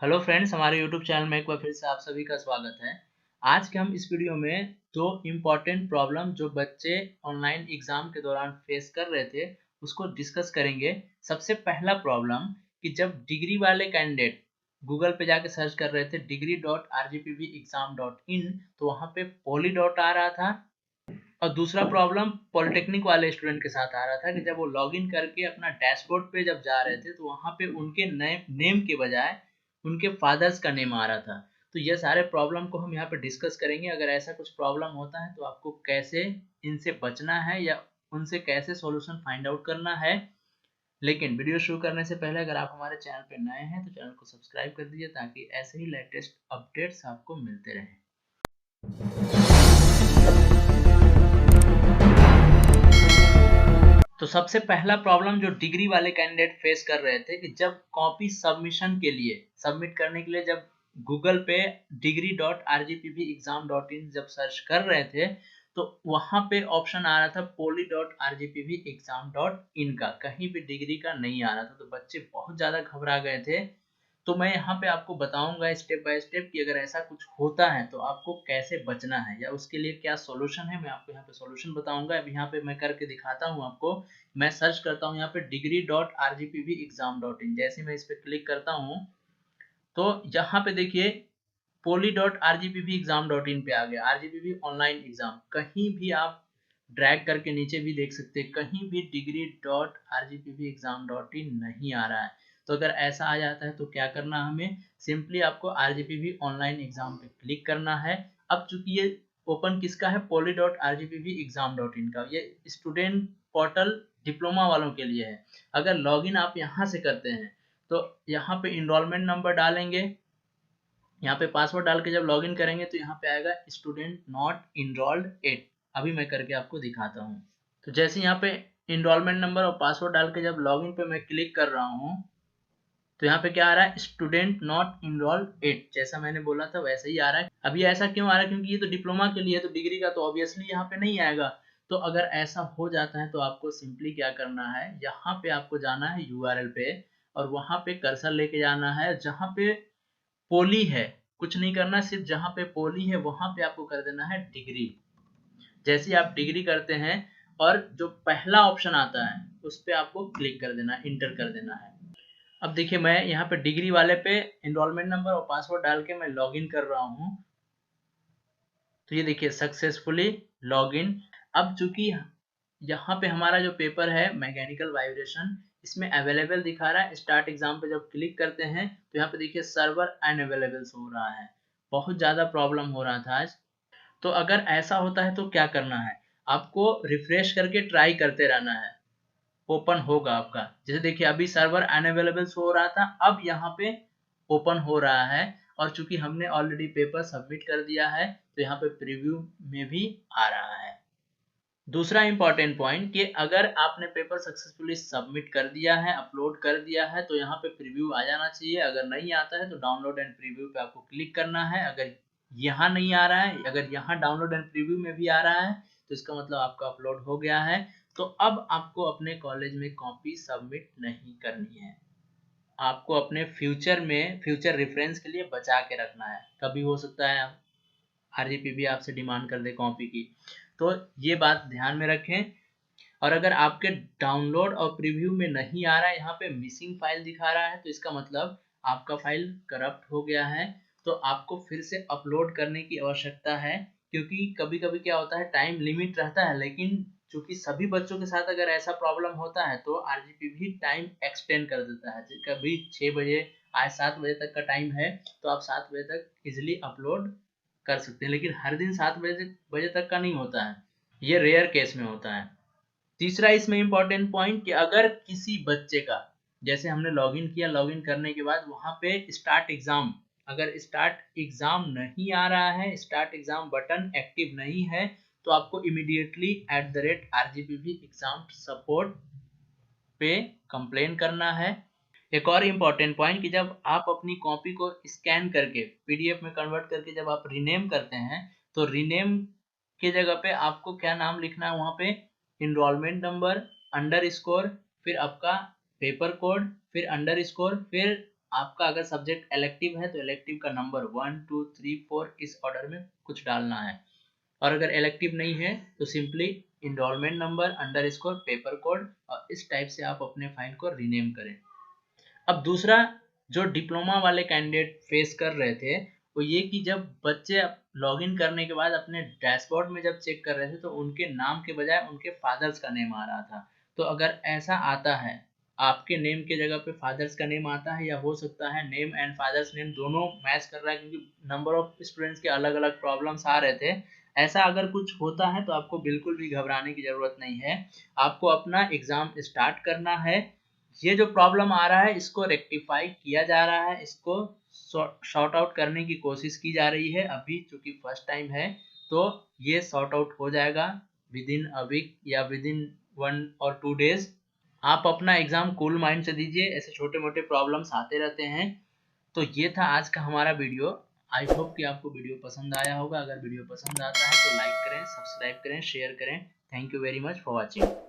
Hello friends, हमारे YouTube channel में एक बार फिर से आप सभी का स्वागत है। आज के हम इस वीडियो में दो इम्पॉर्टेंट प्रॉब्लम जो बच्चे ऑनलाइन एग्जाम के दौरान फेस कर रहे थे उसको डिस्कस करेंगे। सबसे पहला प्रॉब्लम कि जब डिग्री वाले कैंडिडेट गूगल पे जाके सर्च कर रहे थे degree.rgpvexam.in तो वहाँ पे poly डॉट आ रहा था। और दूसरा प्रॉब्लम पॉलिटेक्निक वाले स्टूडेंट के साथ आ रहा था कि जब वो लॉगिन करके अपना डैशबोर्ड पे जब जा रहे थे तो वहाँ पे उनके नए नेम के बजाय उनके फादर्स का नेम आ रहा था। तो ये सारे प्रॉब्लम को हम यहाँ पे डिस्कस करेंगे। अगर ऐसा कुछ प्रॉब्लम होता है तो आपको कैसे इनसे बचना है या उनसे कैसे सॉल्यूशन फाइंड आउट करना है। लेकिन वीडियो शुरू करने से पहले अगर आप हमारे चैनल पे नए हैं तो चैनल को सब्सक्राइब कर दीजिए ताकि ऐसे ही लेटेस्ट अपडेट्स आपको मिलते रहें। तो सबसे पहला प्रॉब्लम जो डिग्री वाले कैंडिडेट फेस कर रहे थे कि जब कॉपी सबमिशन के लिए सबमिट करने के लिए जब गूगल पे degree.rgpvexam.in जब सर्च कर रहे थे तो वहां पे ऑप्शन आ रहा था poly.rgpvexam.in का, कहीं भी डिग्री का नहीं आ रहा था। तो बच्चे बहुत ज्यादा घबरा गए थे। तो मैं यहाँ पे आपको बताऊंगा स्टेप बाय स्टेप कि अगर ऐसा कुछ होता है तो आपको कैसे बचना है या उसके लिए क्या सॉल्यूशन है। मैं आपको यहाँ पे सॉल्यूशन बताऊंगा। अब यहाँ पे मैं करके दिखाता हूँ आपको। मैं सर्च करता हूँ यहाँ पे degree.rgpvexam.in। जैसे मैं इस पे क्लिक करता हूँ तो यहाँ पे देखिए poly.rgpvexam.in पे आ गया। आरजीपीवी ऑनलाइन एग्जाम कहीं भी आप ड्रैग करके नीचे भी देख सकते हैं, कहीं भी degree.rgpvexam.in नहीं आ रहा है। तो अगर ऐसा आ जाता है तो क्या करना, हमें सिंपली आपको आरजीपीवी ऑनलाइन एग्जाम पे क्लिक करना है। अब चूंकि ये ओपन किसका है, poly.rgpvexam.in का, ये स्टूडेंट पोर्टल डिप्लोमा वालों के लिए है। अगर लॉगिन आप यहाँ से करते हैं तो यहाँ पे इनरोलमेंट नंबर डालेंगे, यहाँ पे पासवर्ड डाल के जब लॉगिन करेंगे तो यहाँ पे आएगा स्टूडेंट नॉट इनरोल्ड एट। अभी मैं करके आपको दिखाता हूँ। तो जैसे यहाँ पे इनरोलमेंट नंबर और पासवर्ड डाल के जब लॉगिन पे मैं क्लिक कर रहा हूँ तो यहाँ पे क्या आ रहा है, स्टूडेंट नॉट इनरोल्ड एट। जैसा मैंने बोला था वैसे ही आ रहा है। अभी ऐसा क्यों आ रहा है, क्योंकि ये तो डिप्लोमा के लिए है तो डिग्री का तो ऑब्वियसली यहाँ पे नहीं आएगा। तो अगर ऐसा हो जाता है तो आपको सिंपली क्या करना है, यहाँ पे आपको जाना है यूआरएल पे और वहां पे कर्सर लेके जाना है जहां पे पोली है। कुछ नहीं करना, सिर्फ जहां पे पोली है वहां पे आपको कर देना है डिग्री। जैसे आप डिग्री करते हैं और जो पहला ऑप्शन आता है उस पे आपको क्लिक कर देना, इंटर कर देना है। अब देखिए मैं यहाँ पे डिग्री वाले पे एनरोलमेंट नंबर और पासवर्ड डाल के मैं लॉगिन कर रहा हूँ। तो ये देखिए सक्सेसफुली लॉगिन। अब चूंकि यहाँ पे हमारा जो पेपर है मैकेनिकल वाइब्रेशन, इसमें अवेलेबल दिखा रहा है। स्टार्ट एग्जाम पे जब क्लिक करते हैं तो यहाँ पे देखिए सर्वर अनअवेलेबल हो रहा है। बहुत ज्यादा प्रॉब्लम हो रहा था आज। तो अगर ऐसा होता है तो क्या करना है, आपको रिफ्रेश करके ट्राई करते रहना है, ओपन होगा आपका। जैसे देखिए अभी सर्वर अनअवेलेबल हो रहा था, अब यहाँ पे ओपन हो रहा है। और चूंकि हमने ऑलरेडी पेपर सबमिट कर दिया है तो यहाँ पे प्रीव्यू में भी आ रहा है। दूसरा इंपॉर्टेंट पॉइंट कि अगर आपने पेपर सक्सेसफुली सबमिट कर दिया है, अपलोड कर दिया है तो यहाँ पे प्रीव्यू आ जाना चाहिए। अगर नहीं आता है तो डाउनलोड एंड प्रीव्यू पे आपको क्लिक करना है। अगर यहाँ नहीं आ रहा है, अगर यहाँ डाउनलोड एंड प्रीव्यू में भी आ रहा है तो इसका मतलब आपका अपलोड हो गया है। तो अब आपको अपने कॉलेज में कॉपी सबमिट नहीं करनी है। आपको अपने फ्यूचर में फ्यूचर रेफरेंस के लिए बचा के रखना है। कभी हो सकता है आरजीपीवी आपसे डिमांड कर दे कॉपी की। तो ये बात ध्यान में रखें। और अगर आपके डाउनलोड और प्रीव्यू में नहीं आ रहा है, यहाँ पे मिसिंग फाइल दिखा रहा है तो इसका मतलब आपका फाइल करप्ट हो गया है। तो आपको फिर से अपलोड करने की आवश्यकता है, क्योंकि कभी कभी क्या होता है टाइम लिमिट रहता है। लेकिन चूंकि सभी बच्चों के साथ अगर ऐसा प्रॉब्लम होता है तो आरजीपीवी टाइम एक्सटेंड कर देता है। कभी 6 बजे, आज 7 बजे तक का टाइम है तो आप 7 बजे तक इजिली अपलोड कर सकते हैं। लेकिन हर दिन 7 बजे तक का नहीं होता है, ये रेयर केस में होता है। तीसरा इसमें इंपॉर्टेंट पॉइंट कि अगर किसी बच्चे का, जैसे हमने लॉगिन किया, लॉगिन करने के बाद वहां पे स्टार्ट एग्जाम, अगर स्टार्ट एग्जाम नहीं आ रहा है, स्टार्ट एग्जाम बटन एक्टिव नहीं है तो आपको इमीडिएटली @rgpv एग्जाम सपोर्ट पे कंप्लेन करना है। एक और इम्पॉर्टेंट पॉइंट कि जब आप अपनी कॉपी को स्कैन करके पीडीएफ में कन्वर्ट करके जब आप रीनेम करते हैं तो रीनेम के जगह पे आपको क्या नाम लिखना है, वहां पे इनरोलमेंट नंबर अंडर स्कोर, फिर आपका पेपर कोड, फिर अंडर स्कोर, फिर आपका अगर सब्जेक्ट इलेक्टिव है तो इलेक्टिव का नंबर 1 2 3 4 इस ऑर्डर में कुछ डालना है, और अगर इलेक्टिव नहीं है तो simply enrolment number underscore paper code, और इस टाइप से आप अपने फाइल को रीनेम करें। अब दूसरा जो डिप्लोमा वाले कैंडिडेट फेस कर रहे थे वो ये कि जब बच्चे लॉगिन करने के बाद अपने डैशबोर्ड में जब चेक कर रहे थे तो उनके नाम के बजाय उनके फादर्स का नेम आ रहा था। तो अगर ऐसा आता है, आपके नेम के जगह पे फादर्स का नेम आता है, या हो सकता है नेम एंड फादर्स नेम दोनों मैच कर रहा है क्योंकि नंबर ऑफ स्टूडेंट्स के अलग अलग प्रॉब्लम्स आ रहे थे, ऐसा अगर कुछ होता है तो आपको बिल्कुल भी घबराने की ज़रूरत नहीं है। आपको अपना एग्ज़ाम स्टार्ट करना है। ये जो प्रॉब्लम आ रहा है इसको रेक्टिफाई किया जा रहा है, इसको सॉर्ट आउट करने की कोशिश की जा रही है। अभी चूंकि फर्स्ट टाइम है तो ये सॉर्ट आउट हो जाएगा विद इन अ वीक या विद इन 1 और 2 डेज। आप अपना एग्जाम कूल माइंड से दीजिए, ऐसे छोटे मोटे प्रॉब्लम्स आते रहते हैं। तो ये था आज का हमारा वीडियो। आई होप कि आपको वीडियो पसंद आया होगा। अगर वीडियो पसंद आता है तो लाइक करें, सब्सक्राइब करें, शेयर करें। Thank you very much for watching.